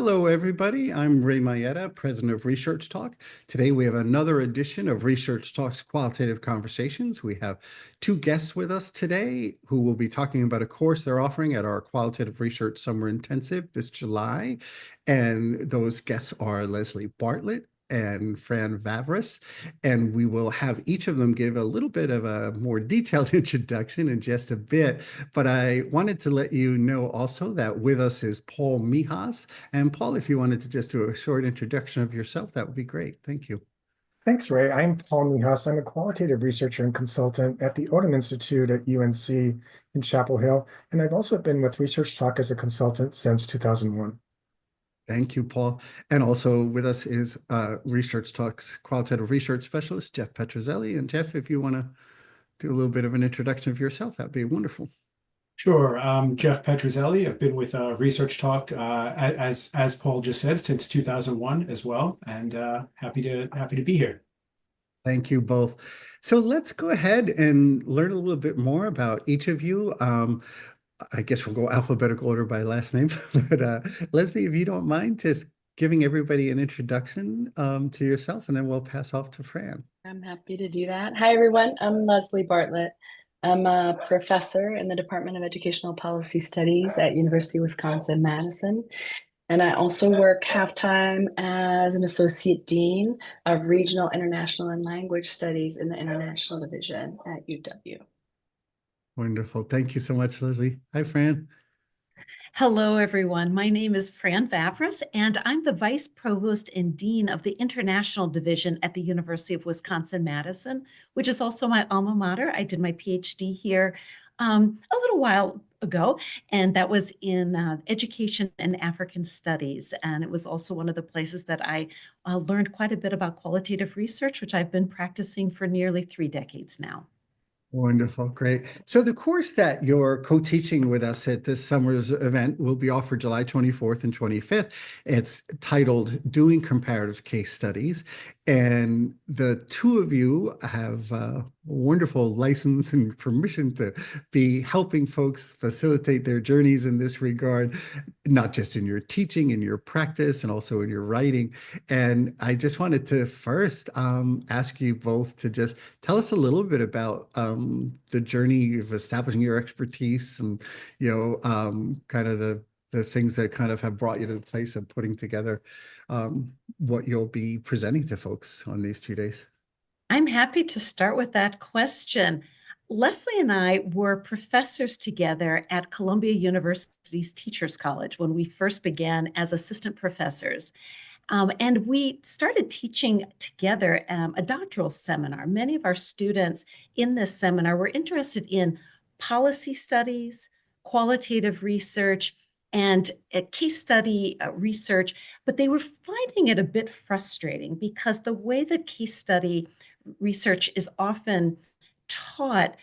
Hello, everybody. I'm Ray Maietta, president of ResearchTalk. Today, we have another edition of ResearchTalk's Qualitative Conversations. We have two guests with us today who will be talking about a course they're offering at our Qualitative Research Summer Intensive this July. And those guests are Lesley Bartlett and Fran Vavrus, and we will have each of them give a little bit of a more detailed introduction in just a bit. But I wanted to let you know also that with us is Paul Mihas. And Paul, if you wanted to just do a short introduction of yourself, that would be great. Thank you. Thanks, Ray. I'm Paul Mihas. I'm a qualitative researcher and consultant at the Odum Institute at UNC in Chapel Hill, and I've also been with ResearchTalk as a consultant since 2001. Thank you, Paul. And also with us is ResearchTalk's qualitative research specialist, Jeff Petruzzelli. And Jeff, if you want to do a little bit of an introduction of yourself, that'd be wonderful. Sure. I'm Jeff Petruzzelli. I've been with ResearchTalk, as Paul just said, since 2001 as well, and happy to be here. Thank you both. So let's go ahead and learn a little bit more about each of you. I guess we'll go alphabetical order by last name, but Lesley, if you don't mind, just giving everybody an introduction to yourself, and then we'll pass off to Fran. I'm happy to do that. Hi, everyone. I'm Lesley Bartlett. I'm a professor in the Department of Educational Policy Studies at University of Wisconsin-Madison. And I also work half-time as an associate dean of regional, international, and language studies in the international division at UW. Wonderful. Thank you so much, Lesley. Hi, Fran. Hello, everyone. My name is Fran Vavrus, and I'm the Vice Provost and Dean of the International Division at the University of Wisconsin-Madison, which is also my alma mater. I did my PhD here a little while ago, and that was in education and African studies. And it was also one of the places that I learned quite a bit about qualitative research, which I've been practicing for nearly 3 decades now. Wonderful. Great. So the course that you're co-teaching with us at this summer's event will be offered July 24th and 25th. It's titled Doing Comparative Case Studies. And the two of you have a wonderful license and permission to be helping folks facilitate their journeys in this regard, not just in your teaching, in your practice, and also in your writing. And I just wanted to first ask you both to just tell us a little bit about the journey of establishing your expertise and, kind of the things that kind of have brought you to the place of putting together what you'll be presenting to folks on these 2 days. I'm happy to start with that question. Lesley and I were professors together at Columbia University's Teachers College when we first began as assistant professors. And we started teaching together a doctoral seminar. Many of our students in this seminar were interested in policy studies, qualitative research, and case study research, but they were finding it a bit frustrating because the way that case study research is often taught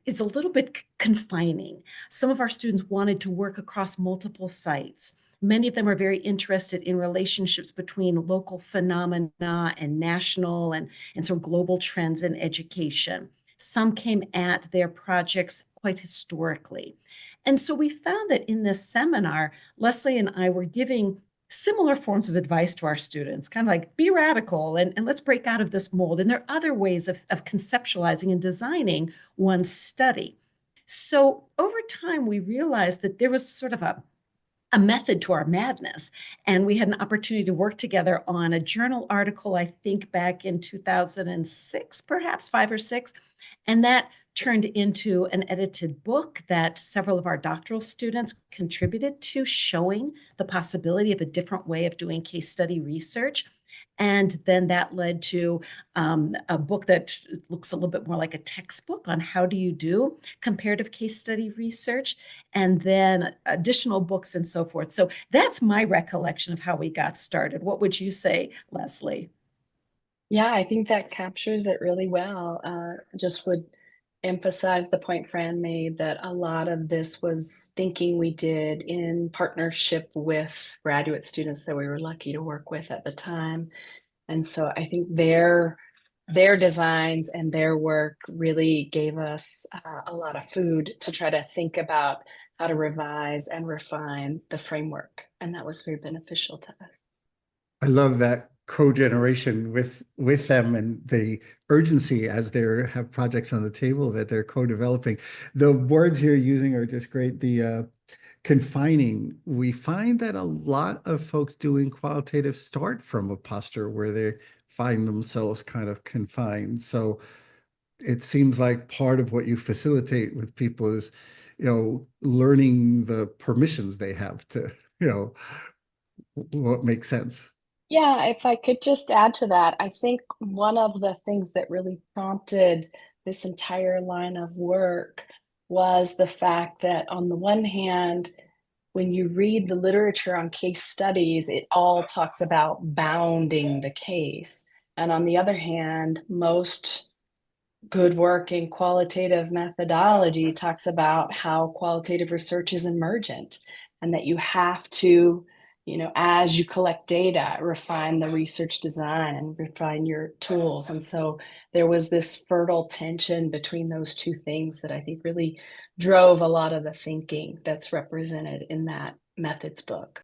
is a little bit confining. Some of our students wanted to work across multiple sites. Many of them are very interested in relationships between local phenomena and national and sort of global trends in education. Some came at their projects quite historically. And so we found that in this seminar, Lesley and I were giving similar forms of advice to our students, kind of like be radical and let's break out of this mold. And there are other ways of conceptualizing and designing one's study. So over time, we realized that there was sort of a method to our madness. And we had an opportunity to work together on a journal article, I think back in 2006, perhaps 5 or 6. And that turned into an edited book that several of our doctoral students contributed to, showing the possibility of a different way of doing case study research. And then that led to a book that looks a little bit more like a textbook on how do you do comparative case study research, and then additional books and so forth. So that's my recollection of how we got started. What would you say, Lesley? Yeah, I think that captures it really well. Just would emphasize the point Fran made that a lot of this was thinking we did in partnership with graduate students that we were lucky to work with at the time. And so I think their designs and their work really gave us a lot of food to try to think about how to revise and refine the framework. And that was very beneficial to us. I love that co-generation with them and the urgency as they have projects on the table that they're co-developing. The words you're using are just great. The confining, we find that a lot of folks doing qualitative start from a posture where they find themselves kind of confined. So it seems like part of what you facilitate with people is, learning the permissions they have to, what makes sense. Yeah, if I could just add to that, I think one of the things that really prompted this entire line of work was the fact that, on the one hand, when you read the literature on case studies, it all talks about bounding the case. And on the other hand, most good work in qualitative methodology talks about how qualitative research is emergent and that you have to, as you collect data, refine the research design and refine your tools. And so there was this fertile tension between those two things that I think really drove a lot of the thinking that's represented in that methods book.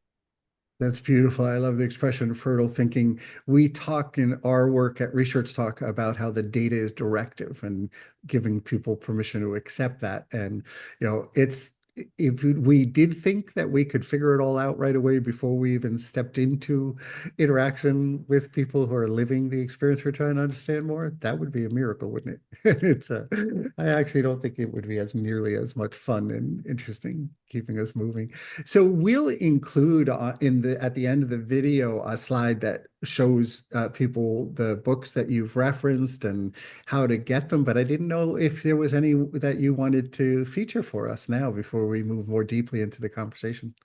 That's beautiful. I love the expression fertile thinking. We talk in our work at ResearchTalk about how the data is directive and giving people permission to accept that. And, it's, if we did think that we could figure it all out right away before we even stepped into interaction with people who are living the experience we're trying to understand more, that would be a miracle, wouldn't it? I actually don't think it would be as nearly as much fun and interesting keeping us moving. So we'll include at the end of the video a slide that shows people the books that you've referenced and how to get them. But I didn't know if there was any that you wanted to feature for us now before we move more deeply into the conversation.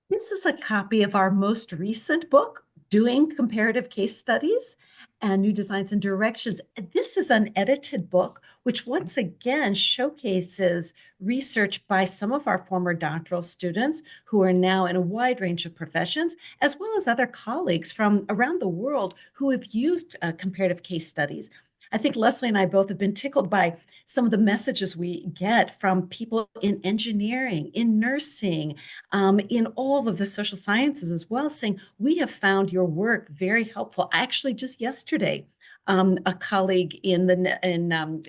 This is a copy of our most recent book, Doing Comparative Case Studies and New Designs and Directions. This is an edited book, which once again showcases research by some of our former doctoral students who are now in a wide range of professions, as well as other colleagues from around the world who have used comparative case studies. I think Lesley and I both have been tickled by some of the messages we get from people in engineering, in nursing, in all of the social sciences as well, saying, we have found your work very helpful. Actually, just yesterday, a colleague in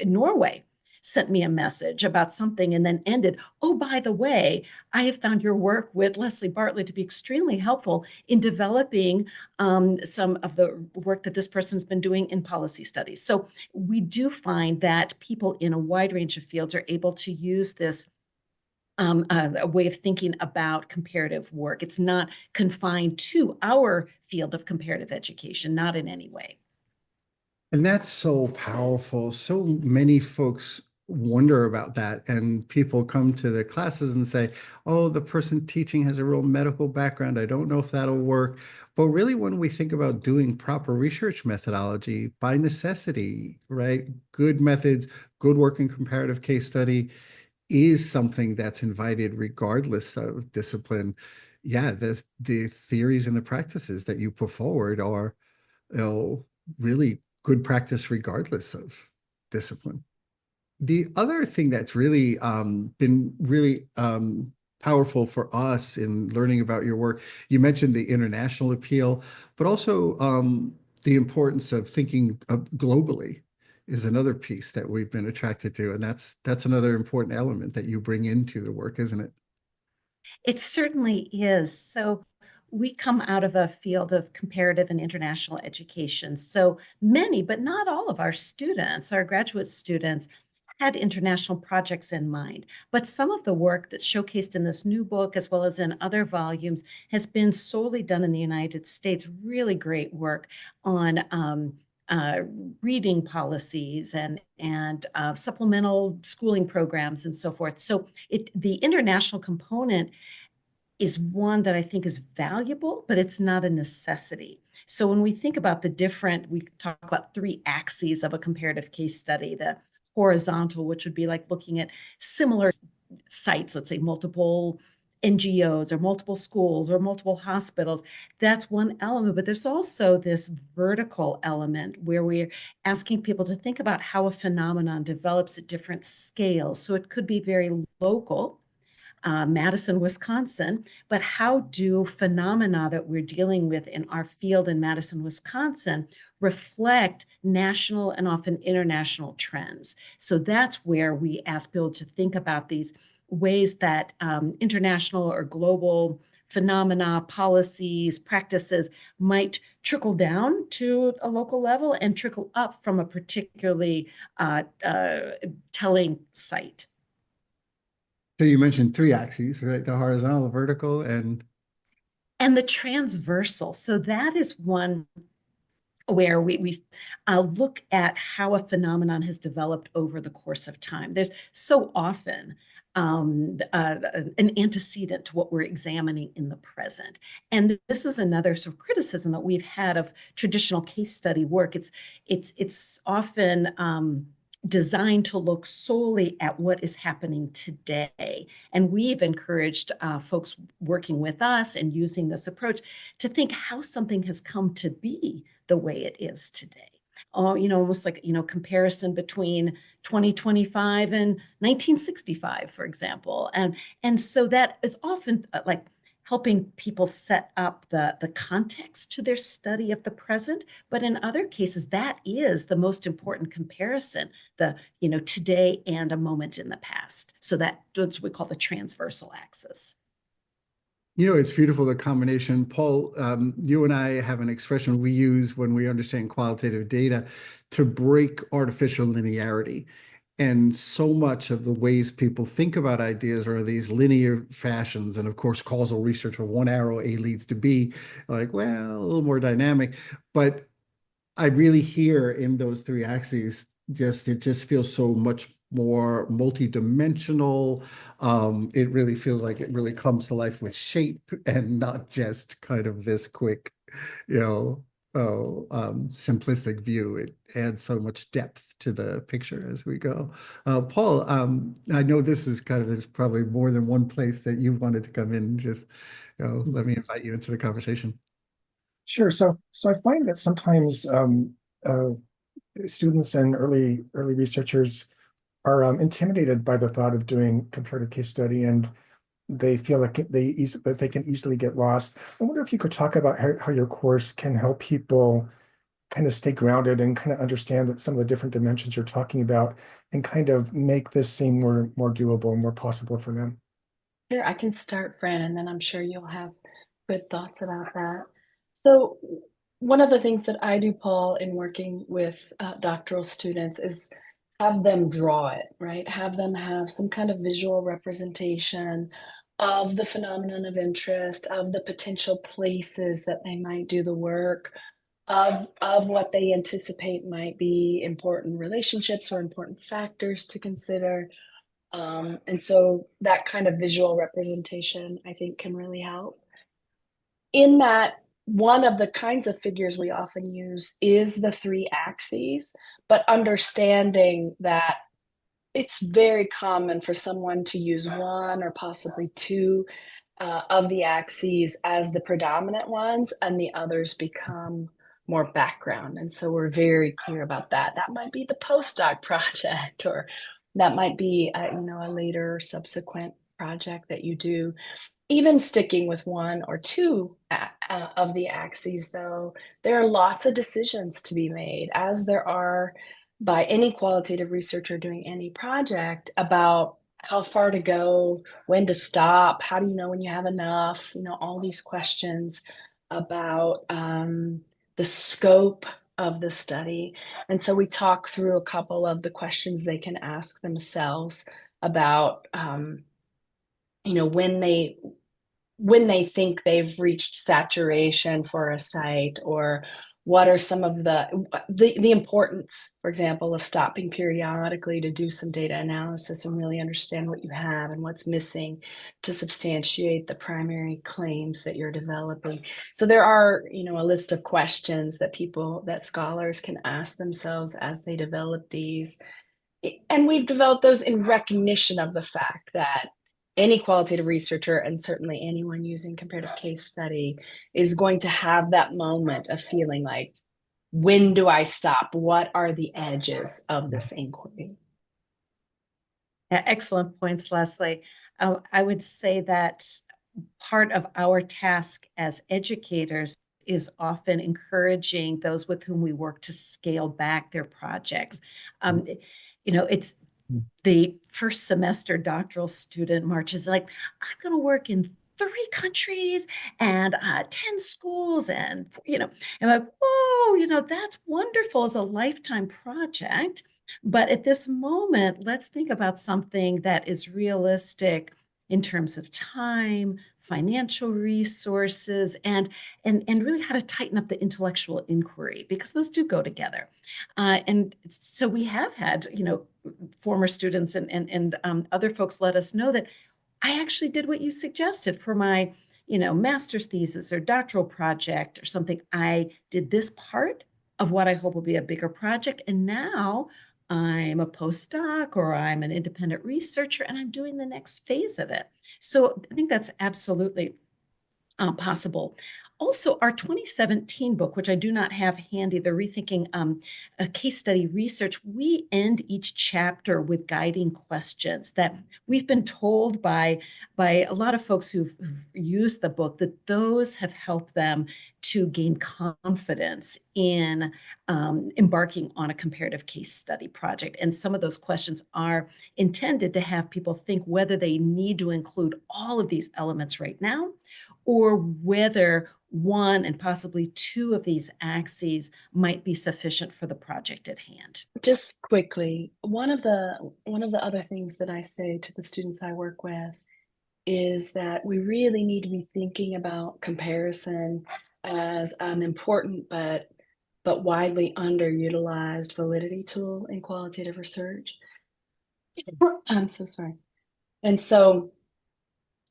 Norway sent me a message about something and then ended, oh, by the way, I have found your work with Lesley Bartlett to be extremely helpful in developing some of the work that this person has been doing in policy studies. So we do find that people in a wide range of fields are able to use this a way of thinking about comparative work. It's not confined to our field of comparative education, not in any way. And that's so powerful. So many folks wonder about that, and people come to the classes and say, oh, the person teaching has a real medical background. I don't know if that'll work. But really, when we think about doing proper research methodology, by necessity, right? Good methods, good work in comparative case study is something that's invited regardless of discipline. Yeah, the theories and the practices that you put forward are, really good practice regardless of discipline. The other thing that's really been really powerful for us in learning about your work, you mentioned the international appeal, but also the importance of thinking globally is another piece that we've been attracted to. And that's another important element that you bring into the work, isn't it? It certainly is. So we come out of a field of comparative and international education. So many, but not all of our students, our graduate students, had international projects in mind. But some of the work that's showcased in this new book, as well as in other volumes, has been solely done in the United States. Really great work on reading policies and supplemental schooling programs and so forth. So the international component is one that I think is valuable, but it's not a necessity. So when we think about we talk about three axes of a comparative case study: the horizontal, which would be like looking at similar sites, let's say multiple NGOs or multiple schools or multiple hospitals. That's one element, but there's also this vertical element where we're asking people to think about how a phenomenon develops at different scales. So it could be very local, Madison, Wisconsin, but how do phenomena that we're dealing with in our field in Madison, Wisconsin reflect national and often international trends? So that's where we ask people to think about these ways that international or global phenomena, policies, practices might trickle down to a local level and trickle up from a particularly telling site. So you mentioned three axes, right? The horizontal, the vertical, and the transversal. So that is one where we look at how a phenomenon has developed over the course of time. There's so often an antecedent to what we're examining in the present. And this is another sort of criticism that we've had of traditional case study work. It's often designed to look solely at what is happening today. And we've encouraged folks working with us and using this approach to think how something has come to be the way it is today. Almost like, comparison between 2025 and 1965, for example. And so that is often like helping people set up the context to their study of the present. But in other cases, that is the most important comparison, today and a moment in the past. So that's what we call the transversal axis. It's beautiful, the combination. Paul, you and I have an expression we use when we understand qualitative data to break artificial linearity. And so much of the ways people think about ideas are these linear fashions. And of course, causal research where one arrow A leads to B, like, well, a little more dynamic. But I really hear in those three axes, it just feels so much more multidimensional. It really feels like it really comes to life with shape and not just kind of this quick, simplistic view. It adds so much depth to the picture as we go. Paul, I know this is there's probably more than one place that you wanted to come in. Just, let me invite you into the conversation. Sure. So I find that sometimes students and early researchers are intimidated by the thought of doing comparative case study, and they feel like that they can easily get lost. I wonder if you could talk about how your course can help people kind of stay grounded and kind of understand that some of the different dimensions you're talking about, and kind of make this seem more doable and more possible for them. Sure, I can start, Fran, and then I'm sure you'll have good thoughts about that. So one of the things that I do, Paul, in working with doctoral students is have them draw it, right? Have them have some kind of visual representation of the phenomenon of interest, of the potential places that they might do the work, of what they anticipate might be important relationships or important factors to consider. And so that kind of visual representation, I think, can really help. In that, one of the kinds of figures we often use is the three axes, but understanding that it's very common for someone to use one or possibly two of the axes as the predominant ones, and the others become more background. And so we're very clear about that. That might be the postdoc project, or that might be a later subsequent project that you do. Even sticking with one or two of the axes, though, there are lots of decisions to be made, as there are by any qualitative researcher doing any project, about how far to go, when to stop, how do you know when you have enough, all these questions about the scope of the study. And so we talk through a couple of the questions they can ask themselves about when they think they've reached saturation for a site, or what are some of the importance, for example, of stopping periodically to do some data analysis and really understand what you have and what's missing to substantiate the primary claims that you're developing. So there are, a list of questions that scholars can ask themselves as they develop these. And we've developed those in recognition of the fact that any qualitative researcher, and certainly anyone using comparative case study, is going to have that moment of feeling like, when do I stop? What are the edges of this inquiry? Excellent points, Lesley. I would say that part of our task as educators is often encouraging those with whom we work to scale back their projects. It's the first semester doctoral student marches like, I'm going to work in 3 countries and 10 schools, and I'm like, whoa, that's wonderful as a lifetime project. But at this moment, let's think about something that is realistic in terms of time, financial resources, and really how to tighten up the intellectual inquiry, because those do go together. And so we have had, former students and other folks let us know that I actually did what you suggested for my, master's thesis or doctoral project or something. I did this part of what I hope will be a bigger project, and now I'm a postdoc or I'm an independent researcher and I'm doing the next phase of it. So I think that's absolutely possible. Also, our 2017 book, which I do not have handy, the Rethinking a Case Study Research, we end each chapter with guiding questions that we've been told by a lot of folks who've used the book that those have helped them to gain confidence in embarking on a comparative case study project. And some of those questions are intended to have people think whether they need to include all of these elements right now, or whether one and possibly two of these axes might be sufficient for the project at hand. Just quickly, one of the other things that I say to the students I work with is that we really need to be thinking about comparison as an important but widely underutilized validity tool in qualitative research. I'm so sorry. And so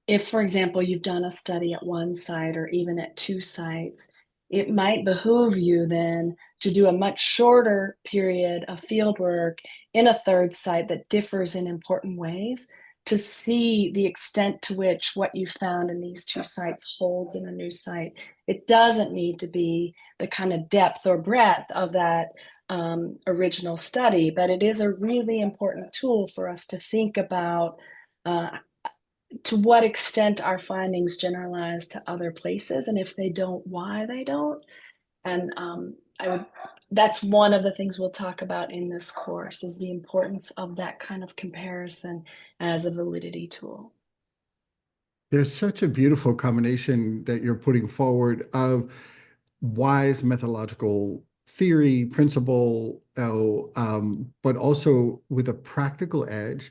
if, for example, you've done a study at one site or even at 2 sites, it might behoove you then to do a much shorter period of field work in a 3rd site that differs in important ways, to see the extent to which what you found in these 2 sites holds in a new site. It doesn't need to be the kind of depth or breadth of that original study, but it is a really important tool for us to think about to what extent our findings generalize to other places, and if they don't, why they don't. And that's one of the things we'll talk about in this course, is the importance of that kind of comparison as a validity tool. There's such a beautiful combination that you're putting forward of wise methodological theory, principle, but also with a practical edge.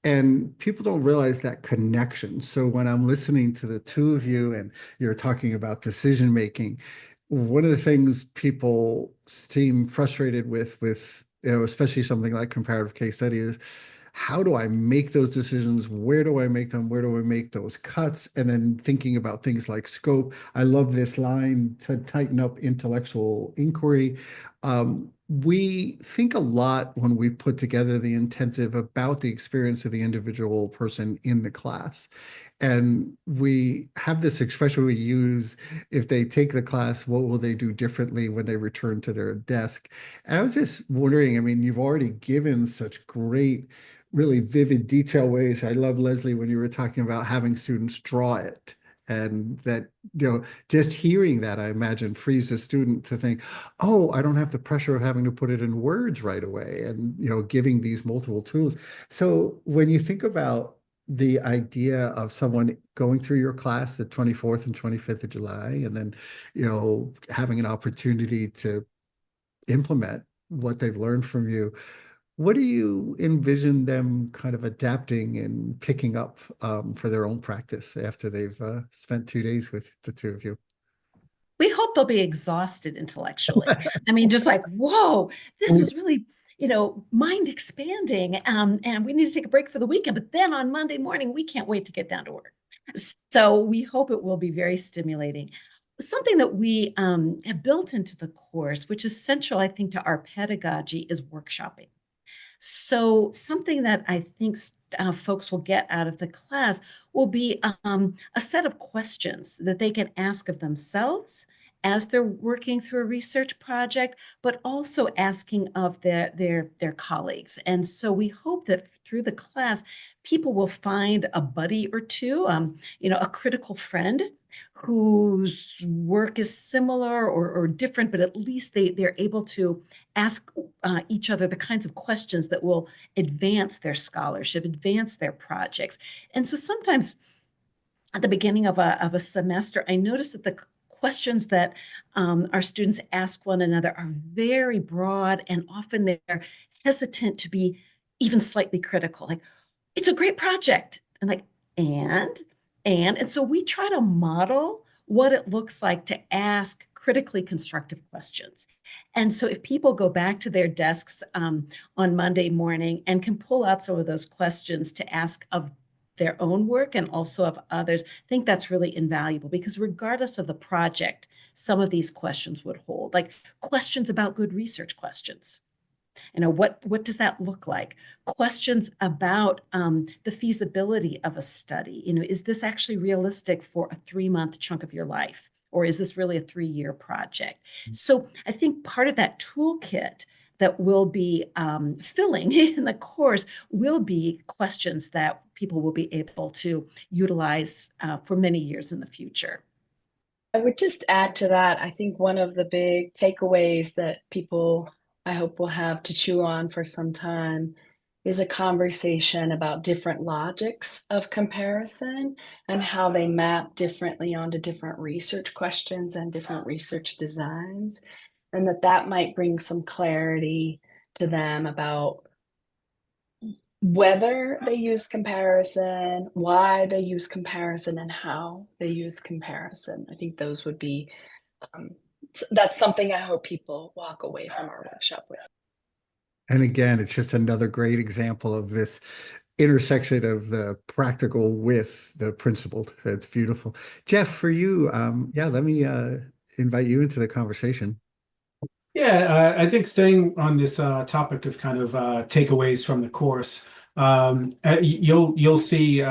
And people don't realize that connection. So when I'm listening to the two of you and you're talking about decision making, one of the things people seem frustrated with, especially something like comparative case study, is how do I make those decisions? Where do I make them? Where do I make those cuts? And then thinking about things like scope. I love this line, to tighten up intellectual inquiry. We think a lot when we put together the intensive about the experience of the individual person in the class. And we have this expression we use: if they take the class, what will they do differently when they return to their desk? And I was just wondering, I mean, you've already given such great, really vivid, detailed ways. I love, Lesley, when you were talking about having students draw it. And that, just hearing that, I imagine, frees a student to think, oh, I don't have the pressure of having to put it in words right away, and, giving these multiple tools. So when you think about the idea of someone going through your class the 24th and 25th of July, and then, having an opportunity to implement what they've learned from you, what do you envision them kind of adapting and picking up for their own practice after they've spent 2 days with the two of you? We hope they'll be exhausted intellectually. I mean, just like, whoa, this was really, mind expanding. And we need to take a break for the weekend. But then on Monday morning, we can't wait to get down to work. So we hope it will be very stimulating. Something that we have built into the course, which is central, I think, to our pedagogy, is workshopping. So something that I think folks will get out of the class will be a set of questions that they can ask of themselves as they're working through a research project, but also asking of their colleagues. And so we hope that through the class, people will find a buddy or two, a critical friend whose work is similar or different, but at least they're able to ask each other the kinds of questions that will advance their scholarship, advance their projects. And so sometimes at the beginning of a semester, I notice that the questions that our students ask one another are very broad, and often they're hesitant to be even slightly critical. Like, it's a great project. And like, and so we try to model what it looks like to ask critically constructive questions. And so if people go back to their desks on Monday morning and can pull out some of those questions to ask of their own work and also of others, I think that's really invaluable, because regardless of the project, some of these questions would hold, like questions about good research questions. What does that look like? Questions about the feasibility of a study. Is this actually realistic for a 3-month chunk of your life? Or is this really a 3-year project? So I think part of that toolkit that will be filling in the course will be questions that people will be able to utilize for many years in the future. I would just add to that, I think one of the big takeaways that people, I hope, will have to chew on for some time is a conversation about different logics of comparison and how they map differently onto different research questions and different research designs, and that might bring some clarity to them about whether they use comparison, why they use comparison, and how they use comparison. I think those would be, that's something I hope people walk away from our workshop with. And again, it's just another great example of this intersection of the practical with the principled. So it's beautiful. Jeff, for you, let me invite you into the conversation. Yeah, I think staying on this topic of kind of takeaways from the course, you'll see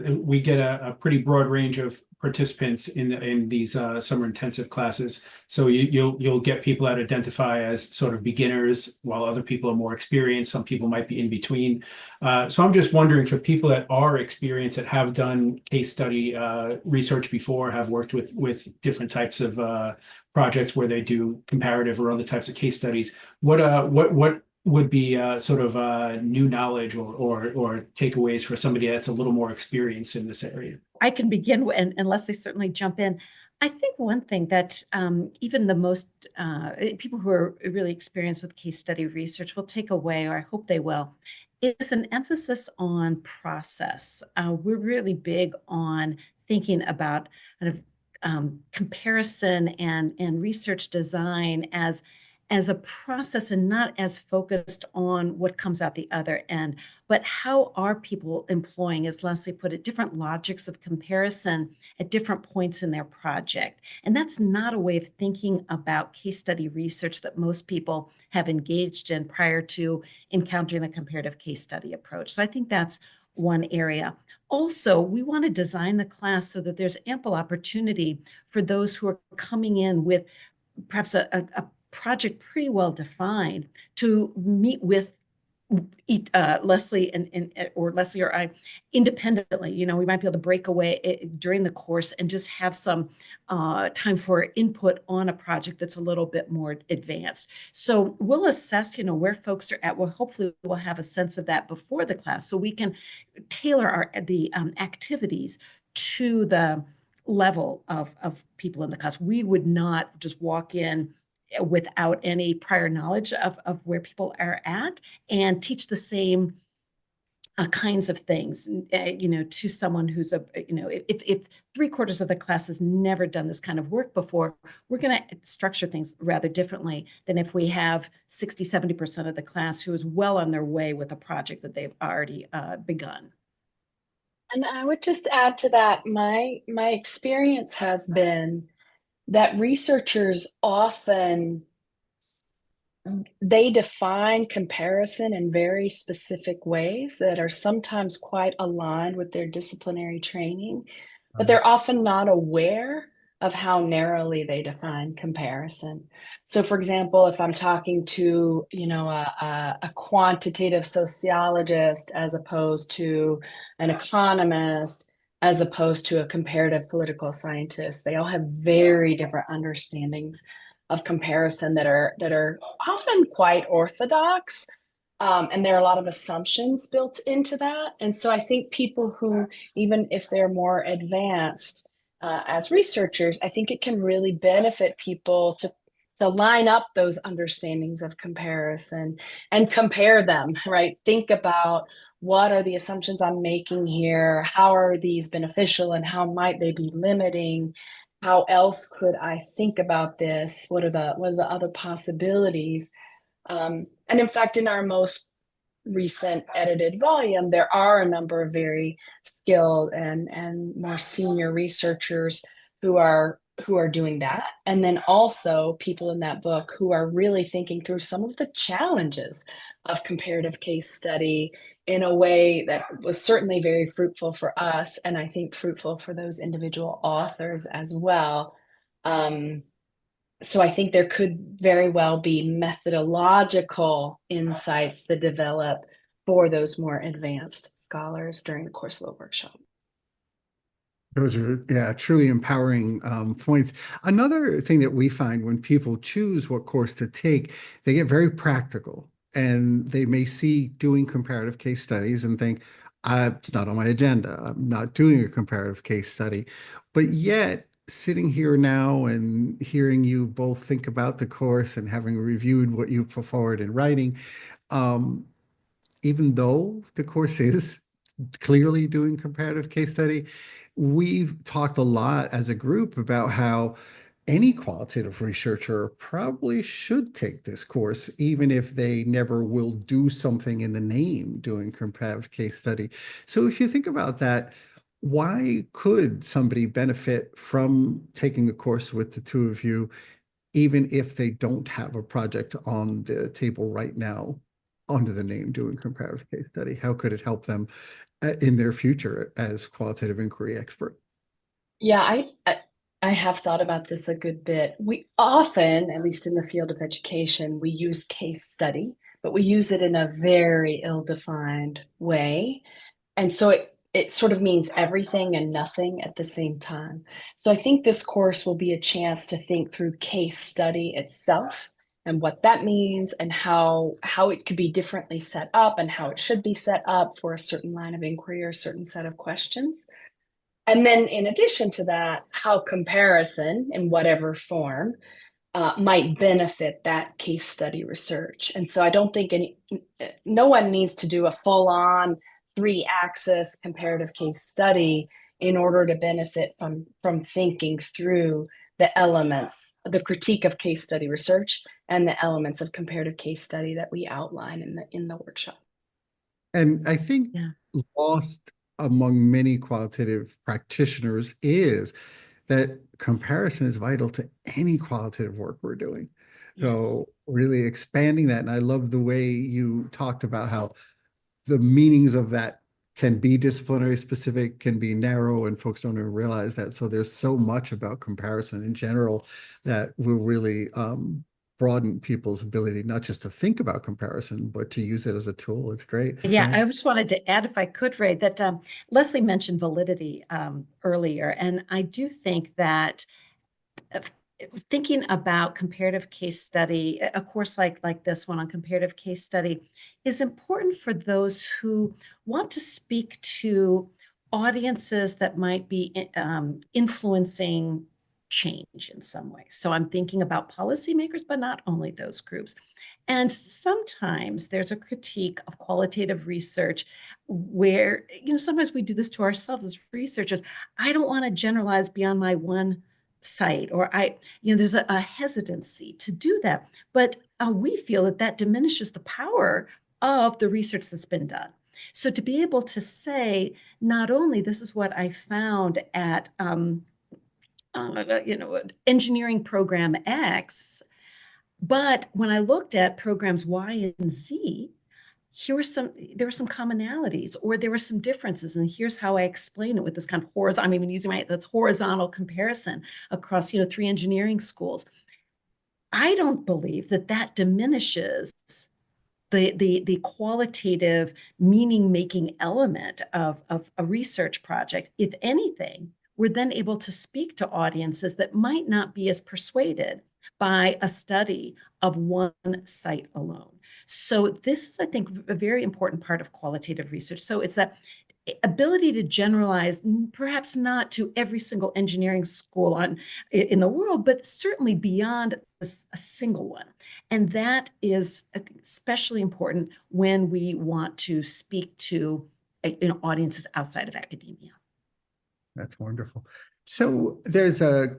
we get a pretty broad range of participants in these summer intensive classes. So you'll get people that identify as sort of beginners, while other people are more experienced. Some people might be in between. So I'm just wondering, for people that are experienced, that have done case study research before, have worked with different types of projects where they do comparative or other types of case studies, what would be sort of new knowledge or takeaways for somebody that's a little more experienced in this area? I can begin, and Lesley certainly jump in. I think one thing that even the most people who are really experienced with case study research will take away, or I hope they will, is an emphasis on process. We're really big on thinking about kind of comparison and research design as a process, and not as focused on what comes out the other end, but how are people employing, as Lesley put it, different logics of comparison at different points in their project. And that's not a way of thinking about case study research that most people have engaged in prior to encountering the comparative case study approach. So I think that's one area. Also, we want to design the class so that there's ample opportunity for those who are coming in with perhaps a project pretty well defined to meet with Lesley or Lesley or I independently. We might be able to break away during the course and just have some time for input on a project that's a little bit more advanced. So we'll assess, where folks are at. Well, hopefully we'll have a sense of that before the class, so we can tailor the activities to the level of people in the class. We would not just walk in without any prior knowledge of where people are at and teach the same kinds of things, to someone who's if 3/4 of the class has never done this kind of work before, we're going to structure things rather differently than if we have 60-70% of the class who is well on their way with a project that they've already begun. And I would just add to that, my experience has been that researchers often They define comparison in very specific ways that are sometimes quite aligned with their disciplinary training, but they're often not aware of how narrowly they define comparison. So, for example, if I'm talking to, a quantitative sociologist as opposed to an economist, as opposed to a comparative political scientist, they all have very different understandings of comparison that are often quite orthodox. And there are a lot of assumptions built into that. And so I think people who, even if they're more advanced as researchers, I think it can really benefit people to line up those understandings of comparison and compare them, right? Think about, what are the assumptions I'm making here? How are these beneficial and how might they be limiting? How else could I think about this? What are the other possibilities? And in fact, in our most recent edited volume, there are a number of very skilled and more senior researchers who are doing that. And then also people in that book who are really thinking through some of the challenges of comparative case study in a way that was certainly very fruitful for us, and I think fruitful for those individual authors as well. So I think there could very well be methodological insights that develop for those more advanced scholars during the course of the workshop. Those are, yeah, truly empowering points. Another thing that we find when people choose what course to take, they get very practical, and they may see doing comparative case studies and think, it's not on my agenda. I'm not doing a comparative case study. But yet, sitting here now and hearing you both think about the course and having reviewed what you put forward in writing, even though the course is clearly doing comparative case study, we've talked a lot as a group about how any qualitative researcher probably should take this course, even if they never will do something in the name doing comparative case study. So if you think about that, why could somebody benefit from taking the course with the two of you, even if they don't have a project on the table right now under the name doing comparative case study? How could it help them in their future as qualitative inquiry expert? Yeah, I have thought about this a good bit. We often, at least in the field of education, we use case study, but we use it in a very ill-defined way. And so it sort of means everything and nothing at the same time. So I think this course will be a chance to think through case study itself and what that means and how it could be differently set up and how it should be set up for a certain line of inquiry or a certain set of questions. And then in addition to that, how comparison in whatever form might benefit that case study research. And so I don't think no one needs to do a full-on 3-axis comparative case study in order to benefit from thinking through the elements, the critique of case study research and the elements of comparative case study that we outline in the workshop. And I think lost among many qualitative practitioners is that comparison is vital to any qualitative work we're doing. Yes. So really expanding that. And I love the way you talked about how the meanings of that can be disciplinary specific, can be narrow, and folks don't even realize that. So there's so much about comparison in general that will really broaden people's ability, not just to think about comparison, but to use it as a tool. It's great. Yeah, I just wanted to add, if I could, Ray, that Lesley mentioned validity earlier. And I do think that thinking about comparative case study, a course like this one on comparative case study, is important for those who want to speak to audiences that might be influencing change in some way. So I'm thinking about policymakers, but not only those groups. And sometimes there's a critique of qualitative research where, sometimes we do this to ourselves as researchers. I don't want to generalize beyond my one site, or there's a hesitancy to do that. But we feel that diminishes the power of the research that's been done. So to be able to say, not only this is what I found at engineering program X, But when I looked at programs Y and Z, there were some commonalities, or there were some differences. And here's how I explain it with this kind of horizontal, I'm even using that's horizontal comparison across, 3 engineering schools. I don't believe that diminishes the qualitative meaning-making element of a research project. If anything, we're then able to speak to audiences that might not be as persuaded by a study of one site alone. So this is, I think, a very important part of qualitative research. So it's that ability to generalize, perhaps not to every single engineering school in the world, but certainly beyond a single one. And that is especially important when we want to speak to audiences outside of academia. That's wonderful. So there's a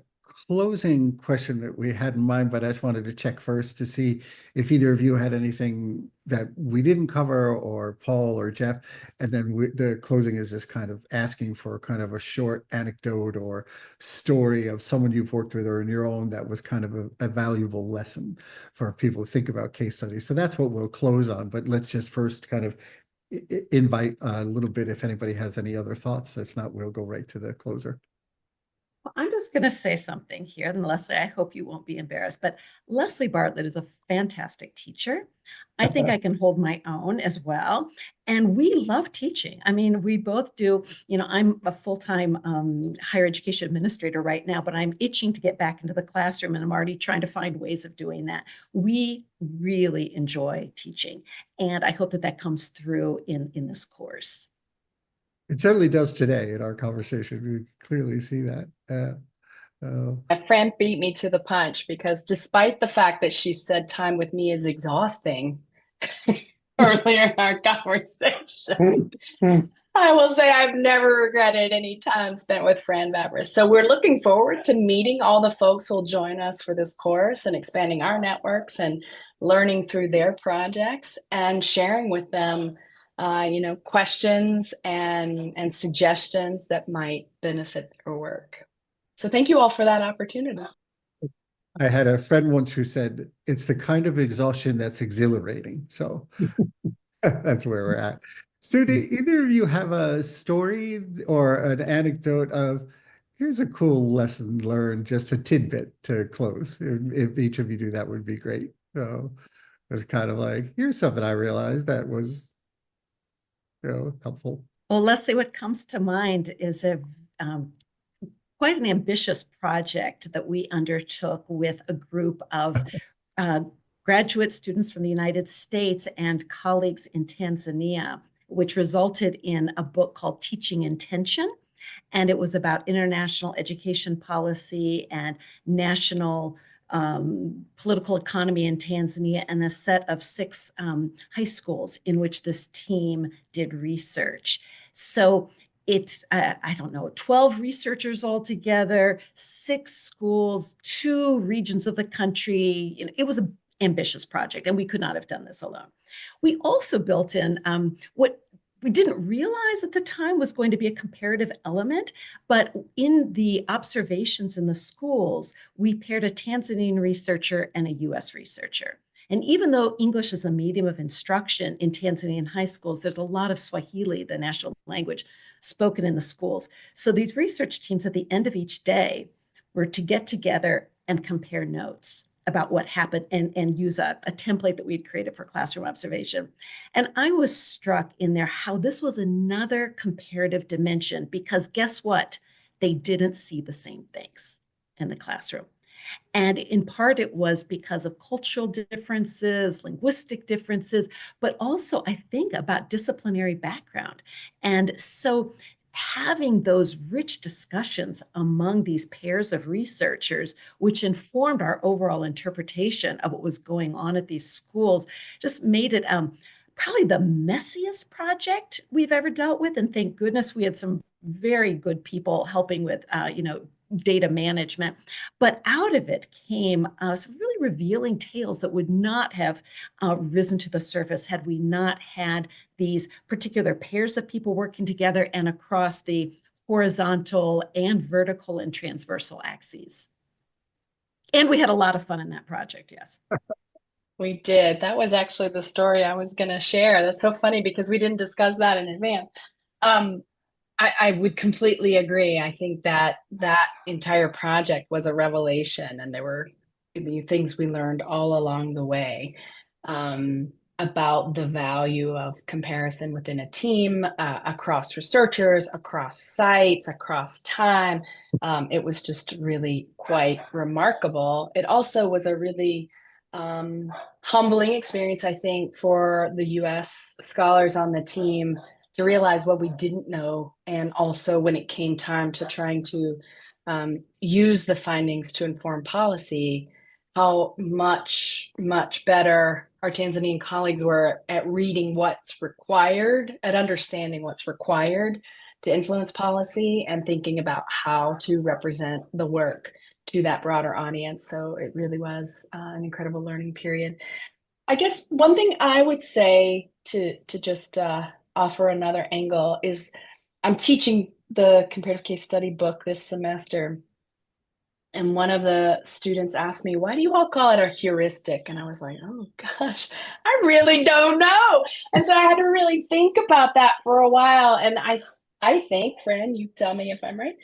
closing question that we had in mind, but I just wanted to check first to see if either of you had anything that we didn't cover, or Paul or Jeff. And then the closing is just kind of asking for kind of a short anecdote or story of someone you've worked with or in your own that was kind of a valuable lesson for people to think about case studies. So that's what we'll close on. But let's just first kind of invite a little bit if anybody has any other thoughts. If not, we'll go right to the closer. Well, I'm just going to say something here, and Lesley, I hope you won't be embarrassed, but Lesley Bartlett is a fantastic teacher. I think I can hold my own as well. And we love teaching. I mean, we both do, I'm a full-time higher education administrator right now, but I'm itching to get back into the classroom, and I'm already trying to find ways of doing that. We really enjoy teaching, and I hope that comes through in this course. It certainly does today in our conversation. We clearly see that. My friend beat me to the punch, because despite the fact that she said time with me is exhausting earlier in our conversation, I will say I've never regretted any time spent with Fran Vavrus. So we're looking forward to meeting all the folks who'll join us for this course and expanding our networks and learning through their projects and sharing with them questions and suggestions that might benefit their work. So thank you all for that opportunity. I had a friend once who said, it's the kind of exhaustion that's exhilarating. So that's where we're at. So do either of you have a story or an anecdote of, here's a cool lesson learned, just a tidbit to close? If each of you do, that would be great. So it's kind of like, here's something I realized that was helpful. Well, Lesley, what comes to mind is quite an ambitious project that we undertook with a group of graduate students from the United States and colleagues in Tanzania, which resulted in a book called Teaching Intention. And it was about international education policy and national political economy in Tanzania, and a set of 6 high schools in which this team did research. So it's, I don't know, 12 researchers altogether, 6 schools, 2 regions of the country. It was an ambitious project, and we could not have done this alone. We also built in what we didn't realize at the time was going to be a comparative element, but in the observations in the schools, we paired a Tanzanian researcher and a US researcher. And even though English is a medium of instruction in Tanzanian high schools, there's a lot of Swahili, the national language, spoken in the schools. So these research teams at the end of each day were to get together and compare notes about what happened and use a template that we'd created for classroom observation. And I was struck in there how this was another comparative dimension, because guess what? They didn't see the same things in the classroom. And in part, it was because of cultural differences, linguistic differences, but also I think about disciplinary background. And so having those rich discussions among these pairs of researchers, which informed our overall interpretation of what was going on at these schools, just made it probably the messiest project we've ever dealt with. And thank goodness we had some very good people helping with, data management. But out of it came some really revealing tales that would not have risen to the surface had we not had these particular pairs of people working together and across the horizontal and vertical and transversal axes. And we had a lot of fun in that project, yes. We did. That was actually the story I was going to share. That's so funny because we didn't discuss that in advance. I would completely agree. I think that that entire project was a revelation, and there were the things we learned all along the way about the value of comparison within a team, across researchers, across sites, across time. It was just really quite remarkable. It also was a really humbling experience, I think, for the US scholars on the team to realize what we didn't know. And also when it came time to trying to use the findings to inform policy, how much better our Tanzanian colleagues were at reading what's required, at understanding what's required to influence policy and thinking about how to represent the work to that broader audience. So it really was an incredible learning period. I guess one thing I would say to just offer another angle is I'm teaching the comparative case study book this semester. And one of the students asked me, why do you all call it a heuristic? And I was like, oh gosh, I really don't know. And so I had to really think about that for a while. And I think, Fran, you tell me if I'm right,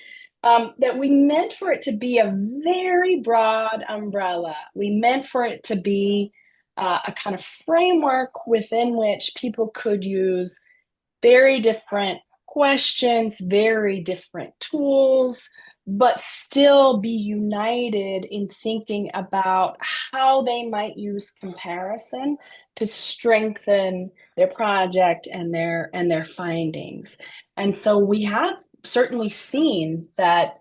that we meant for it to be a very broad umbrella. We meant for it to be a kind of framework within which people could use very different questions, very different tools, but still be united in thinking about how they might use comparison to strengthen their project and their findings. And so we have certainly seen that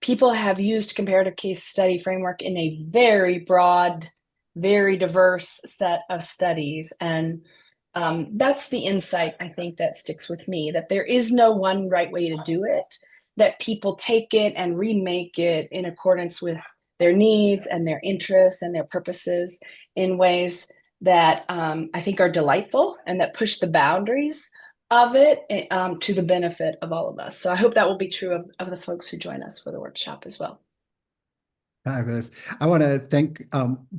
people have used comparative case study framework in a very broad, very diverse set of studies. And that's the insight, I think, that sticks with me, that there is no one right way to do it, that people take it and remake it in accordance with their needs and their interests and their purposes in ways that I think are delightful and that push the boundaries of it to the benefit of all of us. So I hope that will be true of the folks who join us for the workshop as well. Fabulous. I want to thank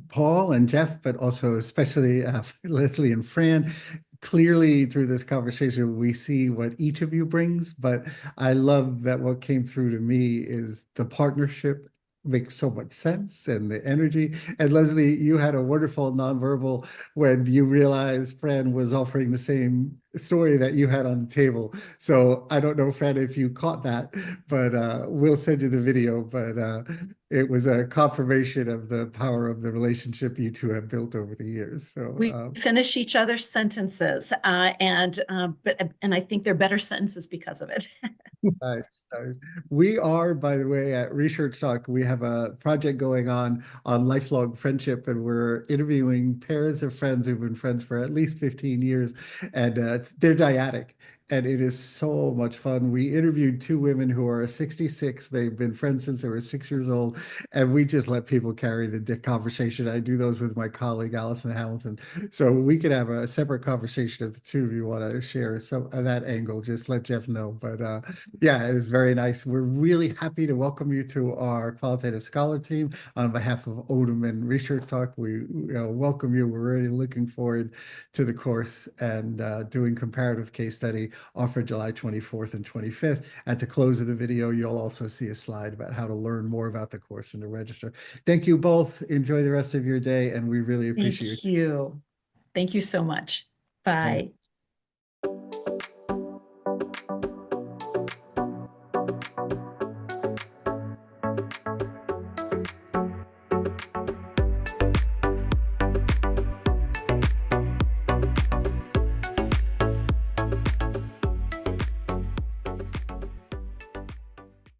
Paul and Jeff, but also especially Lesley and Fran. Clearly, through this conversation, we see what each of you brings, but I love that what came through to me is the partnership makes so much sense and the energy. And Lesley, you had a wonderful nonverbal when you realized Fran was offering the same story that you had on the table. So I don't know, Fran, if you caught that, but we'll send you the video. But it was a confirmation of the power of the relationship you two have built over the years. So we finish each other's sentences, and I think they're better sentences because of it. Nice, nice. We are, by the way, at ResearchTalk, we have a project going on lifelong friendship, and we're interviewing pairs of friends who've been friends for at least 15 years, and they're dyadic. And it is so much fun. We interviewed two women who are 66. They've been friends since they were 6 years old. And we just let people carry the conversation. I do those with my colleague, Allison Hamilton. So we could have a separate conversation if the two of you want to share some of that angle. Just let Jeff know. But yeah, it was very nice. We're really happy to welcome you to our Qualitative Scholar team. On behalf of Odum and ResearchTalk, we welcome you. We're really looking forward to the course and doing comparative case study offered July 24th and 25th. At the close of the video, you'll also see a slide about how to learn more about the course and to register. Thank you both. Enjoy the rest of your day, and we really appreciate Thank you. Thank you so much. Bye.